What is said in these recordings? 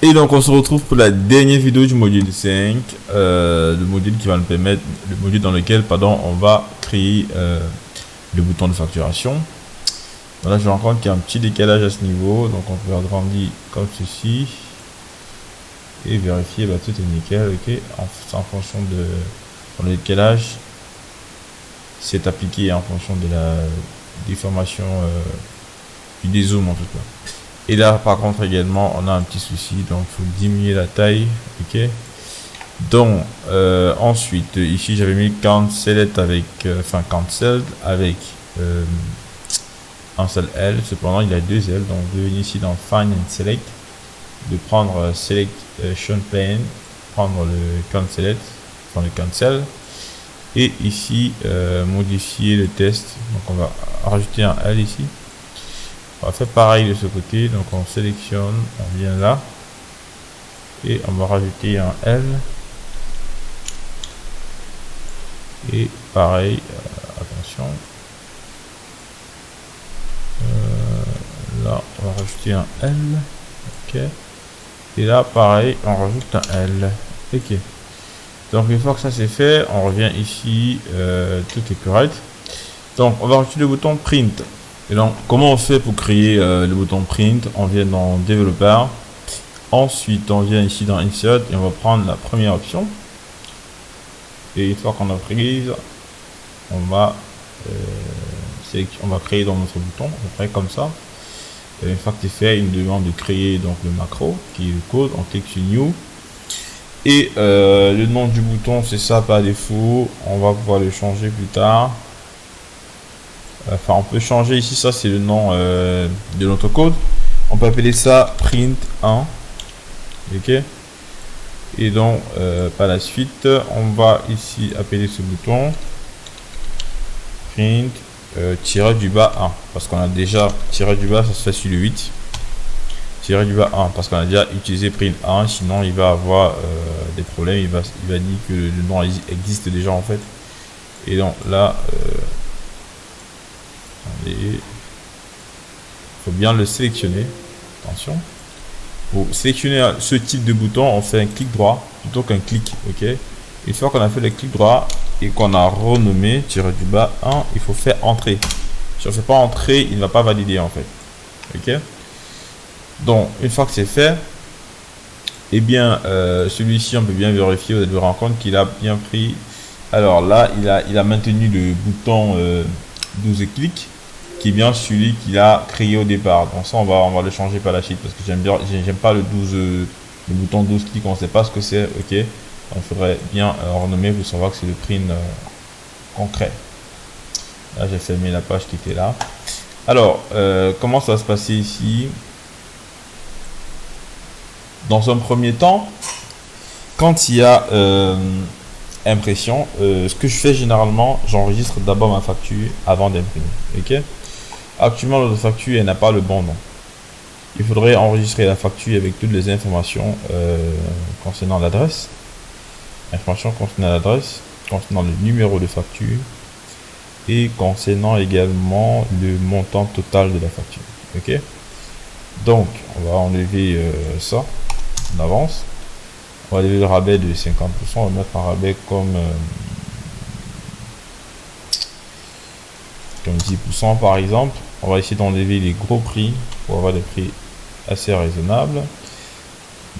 Et donc on se retrouve pour la dernière vidéo du module 5, le module qui va nous permettre, le module dans lequel on va créer le bouton de facturation. Voilà, je rencontre qu'il y a un petit décalage à ce niveau, donc on peut agrandir comme ceci et vérifier, tout est nickel, ok. En fonction de le décalage, c'est appliqué en fonction de la déformation du dézoom en tout cas. Et là par contre également on a un petit souci, donc il faut diminuer la taille, ok. Donc ensuite ici j'avais mis cancel avec cancel avec un seul L, cependant il a deux L, donc de venir ici dans Find and Select, de prendre Selection Plane, prendre le cancel, le cancel, et ici modifier le test, donc on va rajouter un L ici. On va faire pareil de ce côté, donc on sélectionne, on vient là et on va rajouter un L et pareil, attention, là on va rajouter un L, ok, et là pareil on rajoute un L, ok. Donc une fois que ça c'est fait, on revient ici, tout est correct. Donc on va rajouter le bouton print. Et donc, comment on fait pour créer le bouton print? On vient dans Developer, ensuite on vient ici dans Insert et on va prendre la première option. Et une fois qu'on a prise, on va créer dans notre bouton, à peu près comme ça. Et une fois que c'est fait, il nous demande de créer donc le macro qui est le code. On clique sur New et le nom du bouton c'est ça par défaut. On va pouvoir le changer plus tard. Enfin, on peut changer ici, ça c'est le nom de notre code. On peut appeler ça print 1. Ok. Et donc, par la suite, on va ici appeler ce bouton print tiré du bas 1. Parce qu'on a déjà tiré du bas, ça se fait sur le 8. Tiré du bas 1, parce qu'on a déjà utilisé print 1. Sinon, il va avoir des problèmes. Il va dire que le nom existe déjà en fait. Et donc là, il faut bien le sélectionner. Attention, pour sélectionner ce type de bouton on fait un clic droit plutôt qu'un clic, ok. Une fois qu'on a fait le clic droit et qu'on a renommé tiré du bas 1, il faut faire entrer. Si on ne fait pas entrer, il ne va pas valider en fait, ok. Donc une fois que c'est fait, et bien celui-ci on peut bien vérifier, vous allez vous rendre compte qu'il a bien pris. Alors là il a maintenu le bouton 12 clics qui est bien celui qu'il a créé au départ. Donc ça on va le changer par la suite parce que j'aime pas le bouton 12 clics, on ne sait pas ce que c'est, ok. Donc il faudrait bien renommer pour savoir que c'est le print concret. Là j'ai fermé la page qui était là. Alors comment ça va se passer ici? Dans un premier temps, quand il y a impression, ce que je fais généralement, j'enregistre d'abord ma facture avant d'imprimer, ok. Actuellement notre facture elle n'a pas le bon nom. Il faudrait enregistrer la facture avec toutes les informations concernant l'adresse, concernant le numéro de facture et concernant également le montant total de la facture, ok. Donc on va enlever ça, on avance. On va lever le rabais de 50%, on va mettre un rabais comme 10% par exemple. On va essayer d'enlever les gros prix pour avoir des prix assez raisonnables.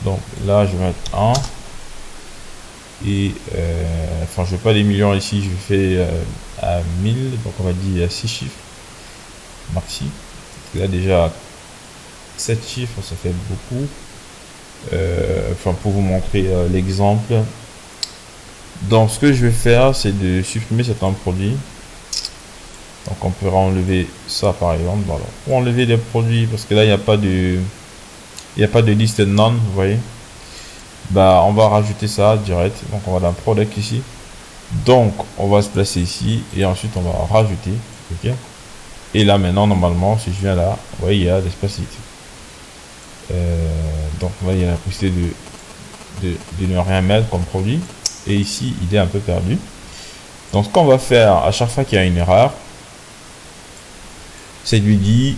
Donc là je vais mettre 1 et enfin je vais pas les millions ici, je fais à 1000, donc on va dire à 6 chiffres maxi. Là déjà 7 chiffres ça fait beaucoup. Enfin pour vous montrer l'exemple, donc ce que je vais faire c'est de supprimer certains produits. Donc on peut enlever ça par exemple, voilà. Pour enlever des produits parce que là il n'y a pas de liste non, vous voyez, on va rajouter ça direct. Donc on va dans product ici, donc on va se placer ici et ensuite on va rajouter, ok. Et là maintenant normalement si je viens là, vous voyez il y a l'espace ici. Donc là il y a la possibilité de ne rien mettre comme produit et ici il est un peu perdu. Donc ce qu'on va faire à chaque fois qu'il y a une erreur, c'est de lui dire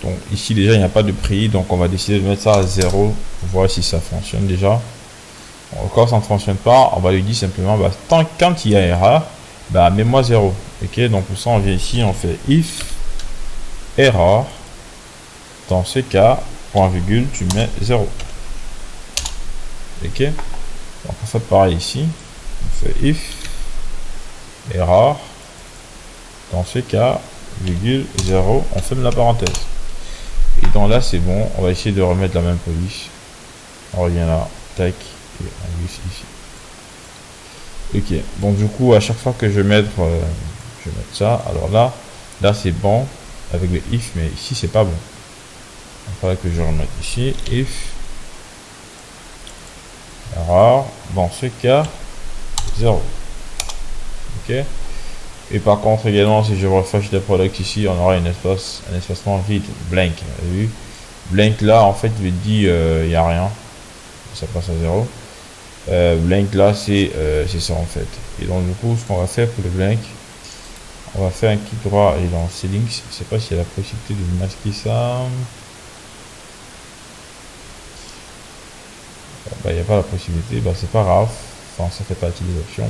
Donc ici déjà il n'y a pas de prix, donc on va décider de mettre ça à 0 pour voir si ça fonctionne déjà. Encore ça ne fonctionne pas, on va lui dire simplement bah, quand il y a erreur, bah mets-moi 0. Ok, donc pour ça on vient ici, on fait if error. Dans ce cas, point virgule, tu mets 0. Ok, donc on fait pareil ici, on fait if error. Dans ce cas, virgule 0, on ferme la parenthèse. Et donc là c'est bon, on va essayer de remettre la même police. On revient là, tac, et on glisse ici. Ok, donc du coup à chaque fois que je vais mettre ça, alors là c'est bon avec le if, mais ici c'est pas bon. Il faudra que je remette ici if error, dans ce cas 0. Ok, et par contre également si je refresh des product ici, on aura un espacement vide blank. Vous avez vu, blank là en fait il veut dire il n'y a rien, ça passe à 0. Blank là c'est ça en fait. Et donc du coup ce qu'on va faire pour le blank, on va faire un clic droit et dans settings, je sais pas s'il y a la possibilité de masquer ça. Il n'y a pas la possibilité, bah c'est pas grave, enfin ça fait partie des options.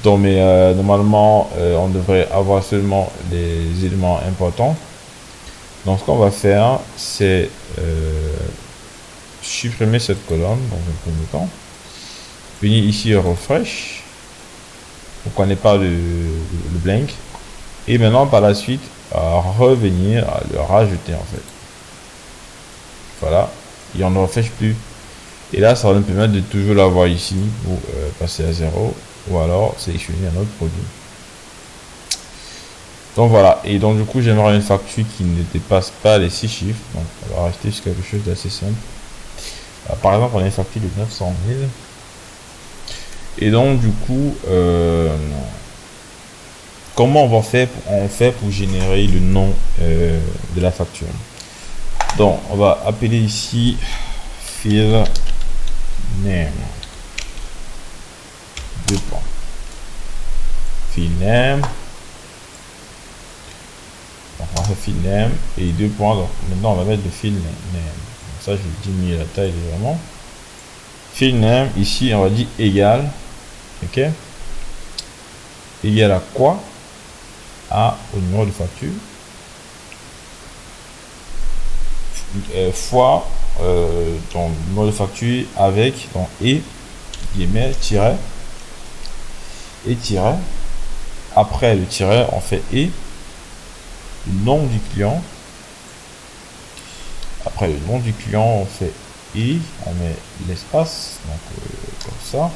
Donc mais normalement on devrait avoir seulement les éléments importants. Donc ce qu'on va faire c'est supprimer cette colonne dans un premier temps, venir ici refresh pour qu'on n'ait pas le blank, et maintenant par la suite revenir à le rajouter en fait. Voilà, et on ne refresh plus. Et là, ça va nous permettre de toujours l'avoir ici, ou passer à 0, ou alors sélectionner un autre produit. Donc voilà, et donc du coup, j'aimerais une facture qui ne dépasse pas les 6 chiffres. Donc on va rester sur quelque chose d'assez simple. Alors, par exemple, on a une facture de 900 000. Et donc du coup, comment on fait pour générer le nom de la facture? Donc on va appeler ici field name, deux points, field name, donc on va faire field name et deux points. Donc maintenant on va mettre le field name. Donc ça je vais diminuer la taille légèrement. Field name ici on va dire égal, ok, égal à quoi? Au numéro de facture fois ton numéro de facture avec ton guillemets tiret et tiret. Après le tiret on fait le nom du client. Après le nom du client on fait on met l'espace, donc comme ça.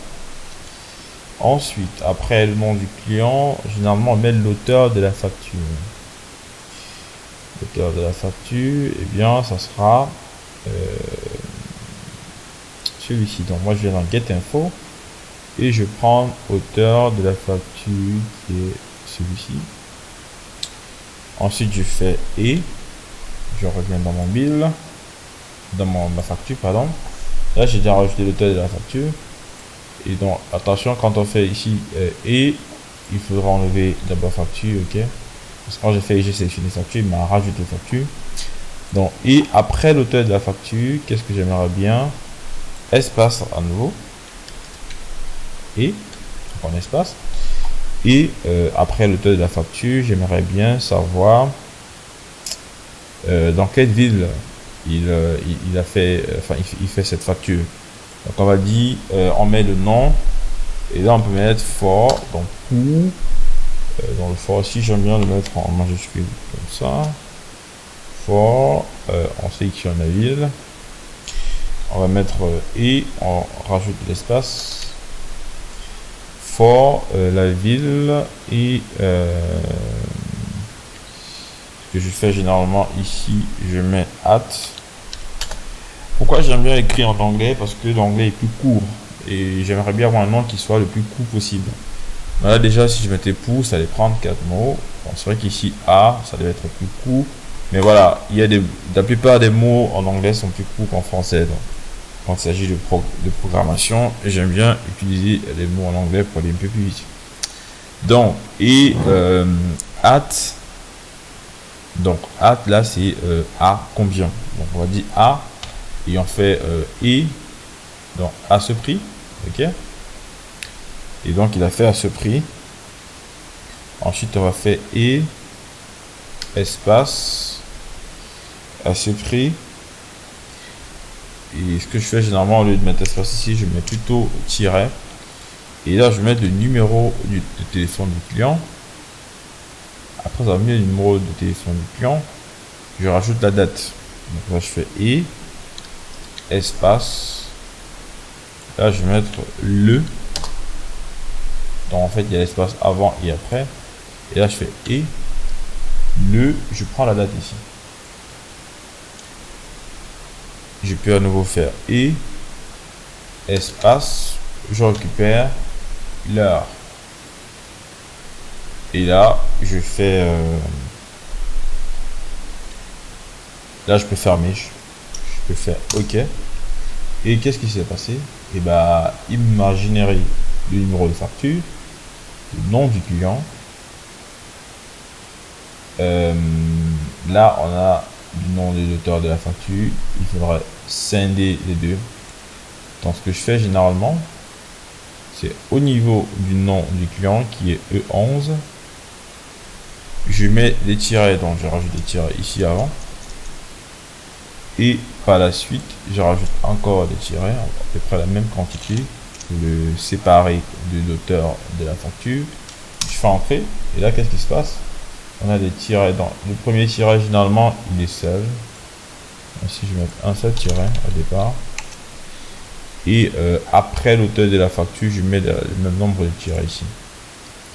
Ensuite après le nom du client, généralement on met l'auteur de la facture. L'auteur de la facture, et bien ça sera celui-ci. Donc moi je vais dans get info et je prends auteur de la facture qui est celui-ci. Ensuite je fais je reviens dans mon bill, dans ma facture pardon. Là j'ai déjà rajouté l'auteur de la facture. Et donc attention, quand on fait ici il faudra enlever d'abord facture, ok, parce que quand j'ai fait j'ai sélectionné facture, il m'a rajouté facture. Donc et après l'auteur de la facture, qu'est-ce que j'aimerais bien? Espace à nouveau et en espace, et après l'auteur de la facture, j'aimerais bien savoir dans quelle ville il a fait, il fait cette facture. Donc on va dire on met le nom, et là on peut mettre for, donc pour dans le for aussi j'aime bien le mettre en majuscule comme ça, for on sélectionne la ville, on va mettre et on rajoute l'espace, for la ville, et ce que je fais généralement ici, je mets at. Pourquoi j'aime bien écrire en anglais? Parce que l'anglais est plus court et j'aimerais bien avoir un nom qui soit le plus court possible. Là déjà si je mettais pour, ça allait prendre 4 mots. Bon, c'est vrai qu'ici A ça devait être plus court, mais voilà, il y a la plupart des mots en anglais sont plus courts qu'en français. Donc quand il s'agit de programmation, j'aime bien utiliser les mots en anglais pour aller un peu plus vite. Donc et at, Donc A là c'est A combien. Donc on va dire A et on fait et donc à ce prix. Ok. Et donc il a fait à ce prix. Ensuite on va faire et espace à ce prix. Et ce que je fais généralement, au lieu de mettre espace ici, je mets plutôt tiret. Et là, je vais mettre le numéro de téléphone du client. Après, ça va mettre le numéro de téléphone du client. Je rajoute la date. Donc là, je fais et espace. Là, je vais mettre le. Donc en fait, il y a l'espace avant et après. Et là, je fais et le. Je prends la date ici. Je peux à nouveau faire et espace, je récupère l'heure. Et là, je fais là, je peux fermer. Je peux faire OK. Et qu'est-ce qui s'est passé? Et bah, il m'a généré le numéro de facture, le nom du client. Là, on a du nom de l'auteur de la facture. Il faudra scinder les deux. Donc ce que je fais généralement, c'est au niveau du nom du client qui est E11, je mets les tirets, donc je rajoute des tirets ici avant, et par la suite je rajoute encore des tirets, à peu près la même quantité, pour le séparer de l'auteur de la facture. Je fais entrer, et là qu'est-ce qui se passe? On a des tirets. Dans le premier tiret, généralement il est seul. Ici je vais mettre un seul tiret au départ. Et après l'auteur de la facture, je mets le même nombre de tirets ici.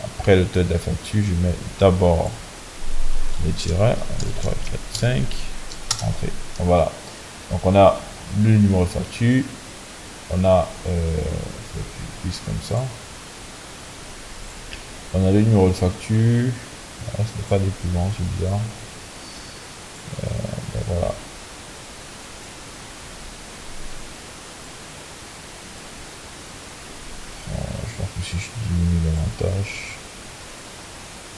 Après l'auteur de la facture, je mets d'abord les tirets. 1, 2, 3, 4, 5. Entrée. Donc, voilà. Donc on a le numéro de facture. On a plus comme ça. On a le numéro de facture. Ce n'est pas des plus grands, c'est bizarre. Ben voilà. Si je diminue davantage.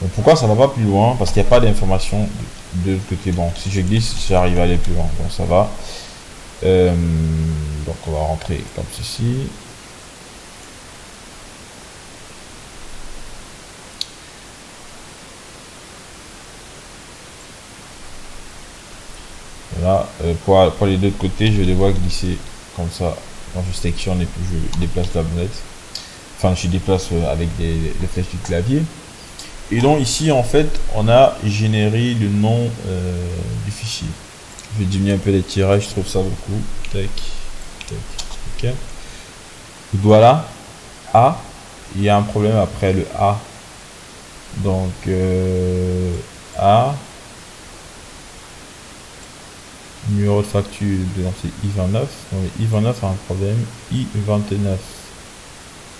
Donc pourquoi ça va pas plus loin? Parce qu'il n'y a pas d'information de l'autre côté. Bon, si je glisse, j'arrive à aller plus loin. Donc ça va. Donc on va rentrer comme ceci. Voilà. Pour les deux côtés, je les vois glisser comme ça. Quand je sectionne et puis je déplace la molette. Enfin, je déplace avec les flèches du clavier. Et donc ici, en fait, on a généré le nom du fichier. Je vais diminuer un peu les tirets, je trouve ça beaucoup. Tac, tac, ok. Voilà, A. Il y a un problème après le A. Donc, A. Numéro de facture, c'est I29. Donc, I29 a un problème. I29.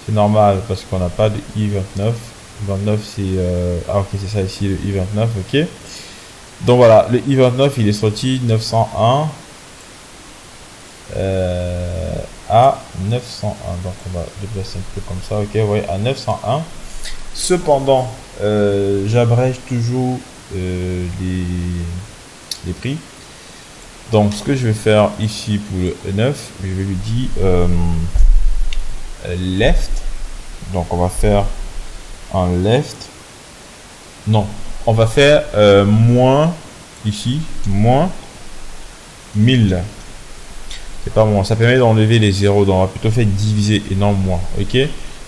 C'est normal parce qu'on n'a pas de I29. 29 c'est ah ok, c'est ça ici, le I29. Ok, donc voilà, le I29 il est sorti 901 à 901. Donc on va déplacer un peu comme ça. Ok, ouais, à 901. Cependant j'abrège toujours les prix. Donc ce que je vais faire ici pour le E9, je vais lui dire left. Donc on va faire un left. Non, on va faire moins ici, moins 1000. C'est pas moins, ça permet d'enlever les zéros. Donc on va plutôt faire diviser et non moins. Ok,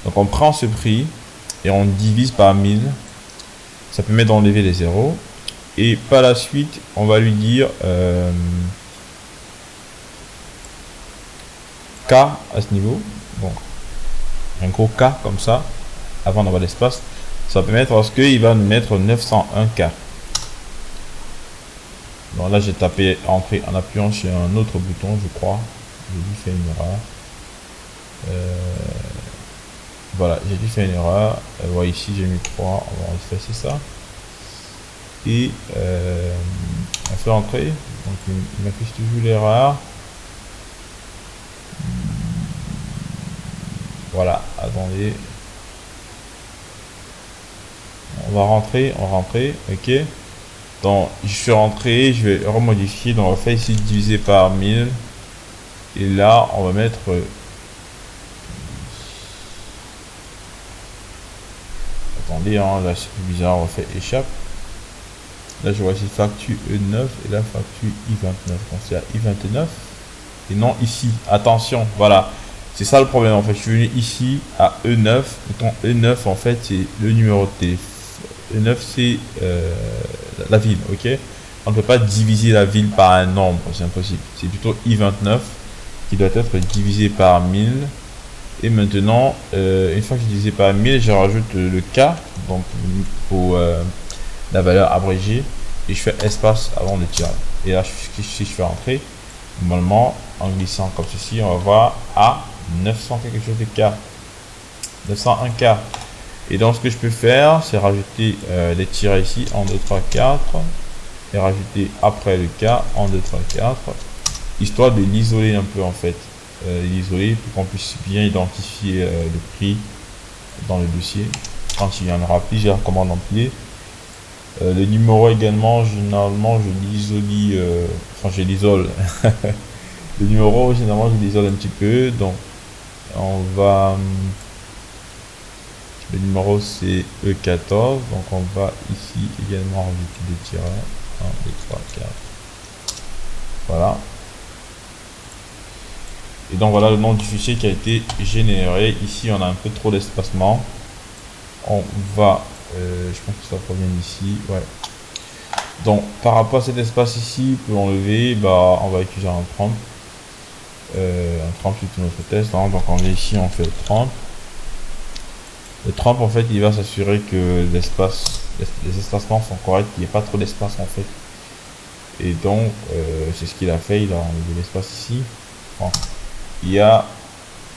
donc on prend ce prix et on divise par 1000. Ça permet d'enlever les zéros. Et par la suite, on va lui dire K à ce niveau. Bon, un gros K comme ça, avant d'avoir l'espace. Ça va permettre parce qu'il va nous mettre 901K. Donc là, j'ai tapé entrée en appuyant sur un autre bouton, je crois. J'ai dû faire une erreur. Voilà, j'ai dû faire une erreur. Voilà, ici, j'ai mis 3. On va effacer ça. Et on fait entrer. Donc, il m'affiche toujours l'erreur. Voilà, attendez. On va rentrer, ok. Donc, je suis rentré, je vais remodifier. Donc, on va faire ici divisé par 1000. Et là, on va mettre... attendez, hein, là, c'est plus bizarre. On va faire échappe. Là, je vois ici facture E9 et là, facture I29. Donc, c'est à I29. Et non ici. Attention, voilà. C'est ça le problème, en fait. Je suis venu ici à E9. Autant E9, en fait, c'est le numéro de téléphone. E9, c'est la ville, ok? On ne peut pas diviser la ville par un nombre, c'est impossible. C'est plutôt I29 qui doit être divisé par 1000. Et maintenant, une fois que j'ai divisé par 1000, je rajoute le K, donc pour la valeur abrégée, et je fais espace avant de tirer. Et là, si je fais entrer, normalement, en glissant comme ceci, on va voir à 900 quelque chose de K. 901 K. Et donc, ce que je peux faire, c'est rajouter les tirets ici, 1, 2, 3, 4. Et rajouter après le K, 1, 2, 3, 4. Histoire de l'isoler un peu, en fait. L'isoler pour qu'on puisse bien identifier le prix dans le dossier. Quand il y en aura plusieurs commandes empilées. Le numéro également, généralement, je l'isole. Le numéro, généralement, je l'isole un petit peu. Donc, on va... le numéro, c'est E14. Donc, on va ici également rajouter des tirets. 1, 2, 3, 4. Voilà. Et donc, voilà le nom du fichier qui a été généré. Ici, on a un peu trop d'espacement. On va... je pense que ça provient d'ici. Ouais. Donc, par rapport à cet espace ici, pour enlever, bah, on va utiliser un 30. Un 30, c'est notre test. Hein. Donc, on est ici, on fait le 30. Le 30, en fait, il va s'assurer que les espacements sont corrects, qu'il n'y ait pas trop d'espace, en fait. Et donc, c'est ce qu'il a fait. Il a enlevé l'espace ici. Bon. Il y a...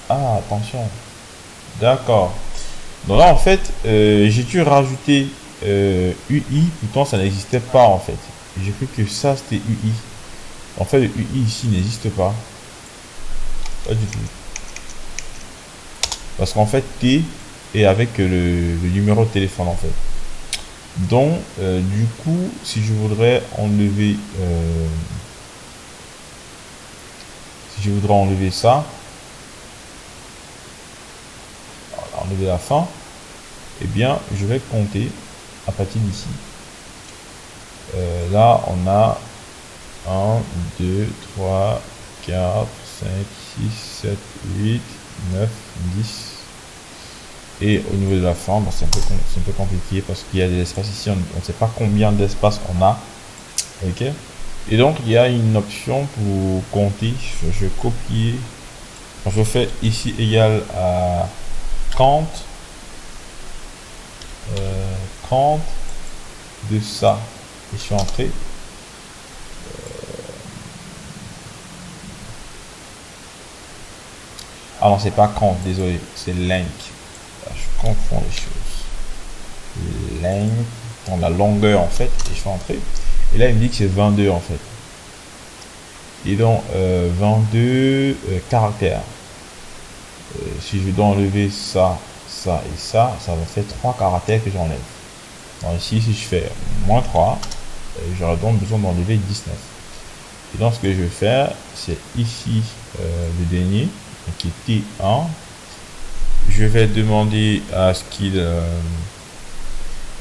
Ah, attention. D'accord. Donc là, en fait, j'ai dû rajouter UI, pourtant ça n'existait pas en fait. J'ai cru que ça c'était UI. En fait, le UI ici n'existe pas. Pas du tout. Parce qu'en fait, T est avec le numéro de téléphone en fait. Donc, du coup, si je voudrais enlever... ça, enlever la fin, eh bien, je vais compter à partir d'ici. Là, on a 1, 2, 3, 4, 5, 6, 7, 8, 9, 10. Et au niveau de la fin, bah, c'est un peu compliqué parce qu'il y a des espaces ici, on ne sait pas combien d'espace on a. Ok. Et donc, il y a une option pour compter. Je vais copier. Quand je fais ici égal à 30. 30 de ça. Et je suis entré. Ah non, c'est pas compte, désolé. C'est length. Je confonds les choses. Length, dans la longueur en fait. Et je suis entré. Et là, il me dit que c'est 22 en fait. Et donc, 22 caractères. Si je dois enlever ça, ça et ça, ça va faire 3 caractères que j'enlève. Donc ici, si je fais moins 3, j'aurai donc besoin d'enlever 19. Et donc, ce que je vais faire, c'est ici le dernier, qui est T1. Je vais demander à ce qu'il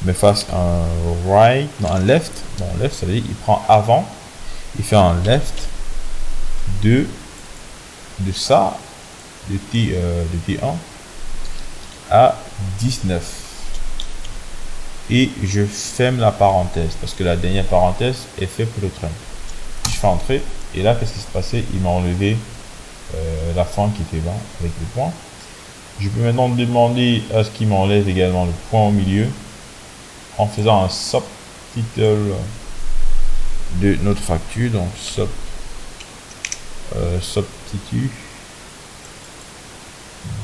me fasse un right, non, un left. Bon, left, ça veut dire qu'il prend avant, il fait un left de ça, de T1 à 19. Et je ferme la parenthèse parce que la dernière parenthèse est faite pour le train. Je fais entrer et là, qu'est-ce qui se passait? Il m'a enlevé la fin qui était là avec le point. Je peux maintenant demander à ce qu'il m'enlève également le point au milieu en faisant un subtitle de notre facture. Donc substitut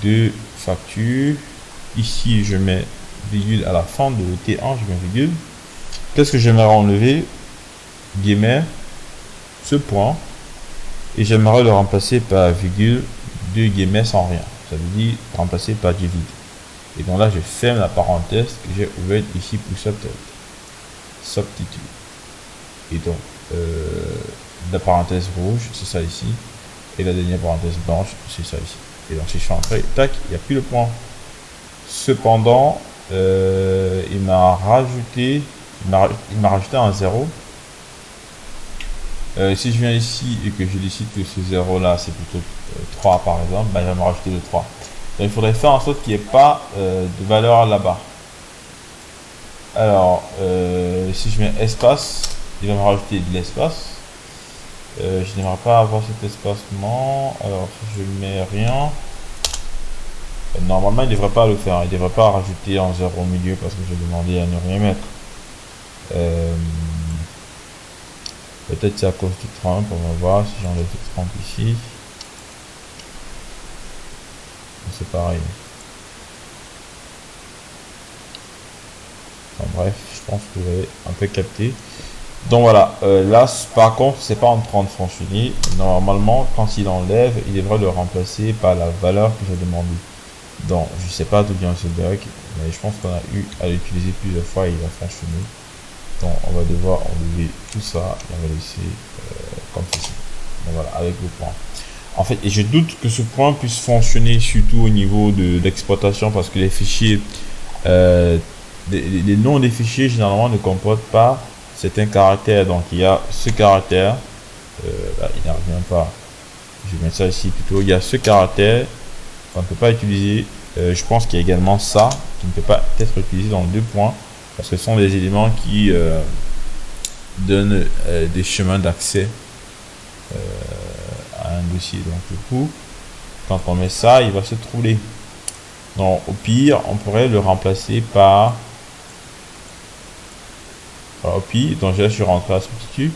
de facture. Ici, je mets virgule à la fin de T1, je mets virgule. Qu'est-ce que j'aimerais enlever? Guillemets, ce point. Et j'aimerais le remplacer par virgule, 2 guillemets sans rien. Ça veut dire remplacer par du vide. Et donc là, je ferme la parenthèse que j'ai ouverte ici pour substitut. Et donc, la parenthèse rouge, c'est ça ici. Et la dernière parenthèse blanche, c'est ça ici. Et donc, si je fais entrer, tac, il n'y a plus le point. Cependant, il m'a rajouté un 0. Si je viens ici et que je décide que ce 0 là c'est plutôt 3 par exemple, bah, il va me rajouter le 3. Donc il faudrait faire en sorte qu'il n'y ait pas de valeur là-bas. Alors, si je mets espace, il va me rajouter de l'espace. Je n'aimerais pas avoir cet espacement. Alors, si je mets rien, normalement il ne devrait pas le faire. Il ne devrait pas rajouter un 0 au milieu parce que j'ai demandé à ne rien mettre. Peut-être c'est à cause du Trump, on va voir si j'enlève le Trump ici. C'est pareil. Enfin, bref, je pense que vous avez un peu capté. Donc voilà, là par contre c'est pas en train de fonctionner. Normalement quand il enlève, il devrait le remplacer par la valeur que j'ai demandé. Donc je sais pas d'où vient ce bug, mais je pense qu'on a eu à l'utiliser plusieurs fois et il va fonctionner. Donc on va devoir enlever tout ça et on va laisser comme ceci. Donc voilà, avec le point. En fait, et je doute que ce point puisse fonctionner surtout au niveau de l'exploitation parce que les fichiers, les noms des fichiers généralement ne comportent pas certains caractères. Donc il y a ce caractère, là, il n'y revient pas. Je vais mettre ça ici plutôt. Il y a ce caractère qu'on ne peut pas utiliser. Je pense qu'il y a également ça qui ne peut pas être utilisé dans deux points parce que ce sont des éléments qui donnent des chemins d'accès à un dossier. Donc du coup, quand on met ça, il va se troubler. Donc au pire, on pourrait le remplacer par... Alors, au pire, donc là je suis rentré à substitut,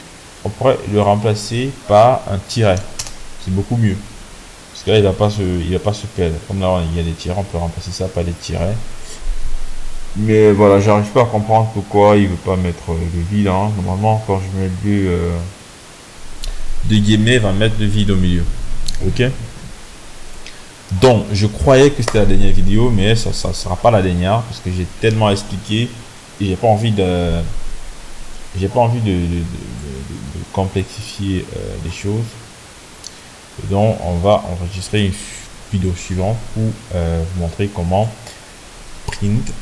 on pourrait le remplacer par un tiret. C'est beaucoup mieux. Parce que là, il va pas se perdre. Comme là, il y a des tirets, on peut remplacer ça par des tirets. Mais voilà, j'arrive pas à comprendre pourquoi il veut pas mettre le vide. Hein. Normalement, quand je mets le de guillemets, il va mettre le vide au milieu. Ok. Donc, je croyais que c'était la dernière vidéo, mais ça sera pas la dernière parce que j'ai tellement expliqué et j'ai pas envie de complexifier les choses. Et donc, on va enregistrer une vidéo suivante pour vous montrer comment print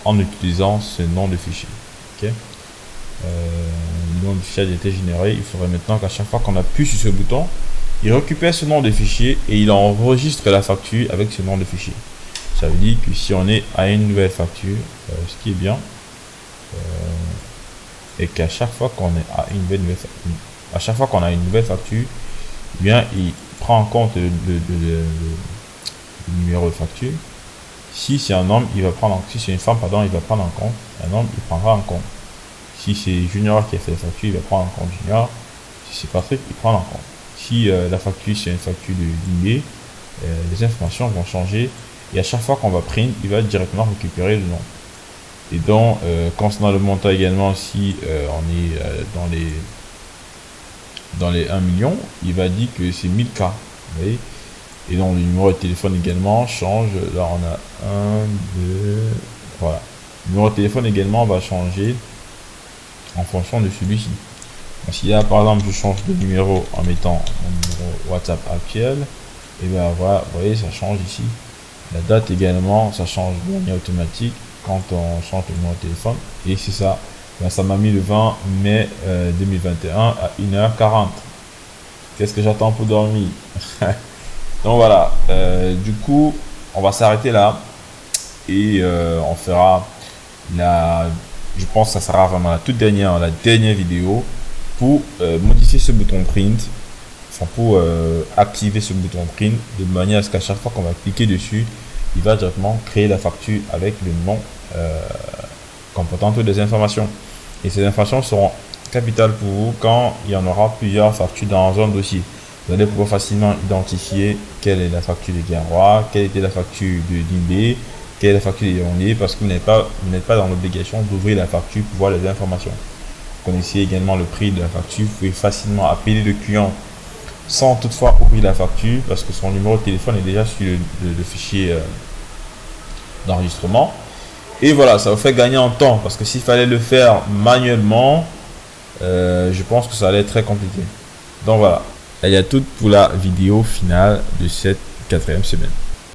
en utilisant ce nom de fichier. Okay. Le nom de fichier a été généré. Il faudrait maintenant qu'à chaque fois qu'on appuie sur ce bouton, il récupère ce nom de fichier et il enregistre la facture avec ce nom de fichier. Ça veut dire que si on est à une nouvelle facture, ce qui est bien, et qu'à chaque fois qu'on est à une nouvelle facture, eh bien il prend en compte le numéro de facture. Si c'est un homme, il va prendre si c'est une femme, pardon, il va prendre en compte. Un homme, il prendra en compte. Si c'est Junior qui a fait la facture, il va prendre en compte Junior. Si c'est Patrick, il prend en compte. Si la facture c'est une facture de d'IB, les informations vont changer et à chaque fois qu'on va print, il va directement récupérer le nom. Et donc, concernant le montant également, si on est dans les 1 million, il va dire que c'est 1000K. Vous voyez. Et donc, le numéro de téléphone également change. Là, on a 1, 2, voilà. Le numéro de téléphone également va changer en fonction de celui-ci. Si là, par exemple, je change de numéro en mettant mon numéro WhatsApp actuel, et bien voilà, vous voyez, ça change ici. La date également, ça change de manière automatique quand on change de numéro de téléphone. Et c'est ça. Ben, ça m'a mis le 20 mai 2021 à 1h40. Qu'est-ce que j'attends pour dormir? Donc voilà. Du coup, on va s'arrêter là. Et on fera je pense que ça sera vraiment la dernière vidéo pour modifier ce bouton print. Enfin, pour activer ce bouton print de manière à ce qu'à chaque fois qu'on va cliquer dessus, il va directement créer la facture avec le nom comportant toutes les informations. Et ces informations seront capitales pour vous quand il y en aura plusieurs factures dans un dossier. Vous allez pouvoir facilement identifier quelle est la facture de Guerroy, quelle était la facture de Dimbe, quelle est la facture de Yaoundé, parce que vous n'êtes pas dans l'obligation d'ouvrir la facture pour voir les informations. Vous connaissez également le prix de la facture. Vous pouvez facilement appeler le client sans toutefois ouvrir la facture parce que son numéro de téléphone est déjà sur le fichier d'enregistrement. Et voilà, ça vous fait gagner en temps parce que s'il fallait le faire manuellement, je pense que ça allait être très compliqué. Donc voilà, il y a tout pour la vidéo finale de cette 4e semaine.